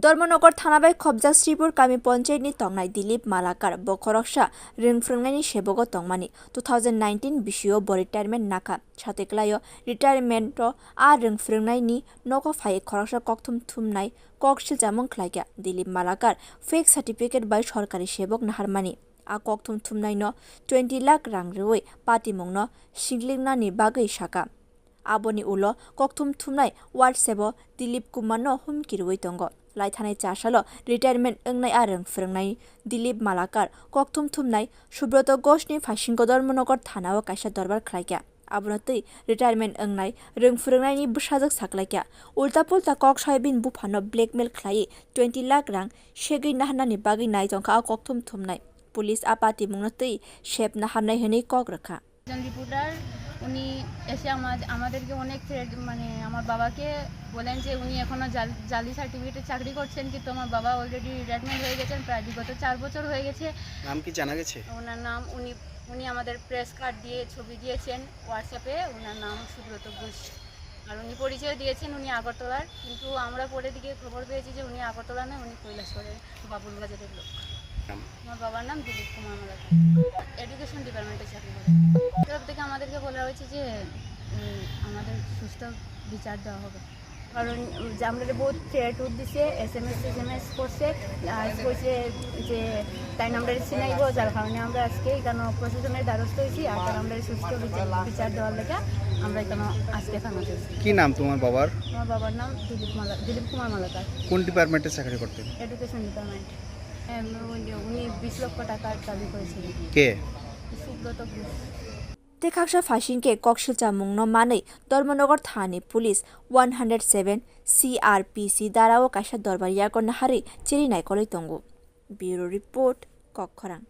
धर्मनगर थाना bai khobjak Sripur kami panchayat ni tongnai Dilip Malakar bo khoroksa rwng phwrung sebok tongmani 2019 bisio bo retirement naka sateklayo retirement a rwng phwrung ni nogo phai khoroksa kokthum thumnai koksilsamwng khwlaijak Dilip Malakar fake certificate bai sorkari sebok nahar mani a kokthum thumnai no 20 lakh rang rwoi patimung no singlingna ni bagui saka aboni ulo kokthum thumnai WhatsApp o Dilip Kumar no humki rwoi tongo लाइथानाय चासालो retirement ओंनाय आरो फोरोंनाय Dilip Malakar kokthum thumnai Subrat घोषनि फासिंग Dharmanagar थानाव कायसा दरबार खलायग्या आबुनतै retirement ओंनाय रों फोरोंनायनि बुसाजक साकलायग्या उल्टा पुल्टा कक सायबिन बुफानो ब्लैकमेल खलायै 20 लाख रां segwi नाहारनानि बागै नाय जंखा kokthum thumnai पुलिस आपाति मुंगनतै शेप नाहारनाय हनै कक रखा উনি এসে আমাদেরকে অনেক থ্রেট আমার বাবাকে বলেন যে উনি এখনো জালি সার্টিফিকেটে চাকরি করছেন, কিন্তু আমার বাবা অলরেডি রিটায়ারমেন্ট হয়ে গেছেন, প্রায় বিগত 4 বছর হয়ে গেছে। নাম কি জানা গেছে? ওনার নাম উনি আমাদের প্রেস কার্ড দিয়ে ছবি দিয়েছেন হোয়াটসঅ্যাপে, ওনার নাম সুব্রত ঘোষ। আর উনি পরিচয় দিয়েছেন উনি আগরতলার, কিন্তু আমরা পরে দিকে খবর পেয়েছি যে উনি আগরতলা নয়, উনি কৈলাসহরের বাবুল বাজারের লোক। আমার বাবার নাম দিলীপ কুমার মালাকার, এডুকেশন ডিপার্টমেন্টে চাকরি করে। তরফ থেকে আমাদেরকে বলা হয়েছে যে আমাদের সুস্থ বিচার দেওয়া হবে, কারণ আমরা বহুত থ্রেট দিছে, এসএমএস করছে, কইছে যে তাই আমরা চিনাইব, যার কারণে আমরা আজকে এখানে প্রশাসনের দ্বারস্থ হয়েছি। আর তার আমরা সুস্থ বিচার দেওয়ার লেগে আমরা এখানে আজকে থানা পেয়েছি। কি নাম তোমার বাবার? আমার বাবার নাম দিলীপ কুমার মালাকার। কোন ডিপার্টমেন্টে চাকরি করতেন? Education department. উনি 20 লক্ষ টাকার দাবি করেছিলেন। কে? সুব্রত ঘোষ। तेखाक्सा फासिंके koksilsamwng no manui धर्मनगर थानानि पुलिस 107 CRPC दाराओ कायसा दरबार यागो नाहारै चिरि नायkoloi tongo। Bureau report kokkhorang।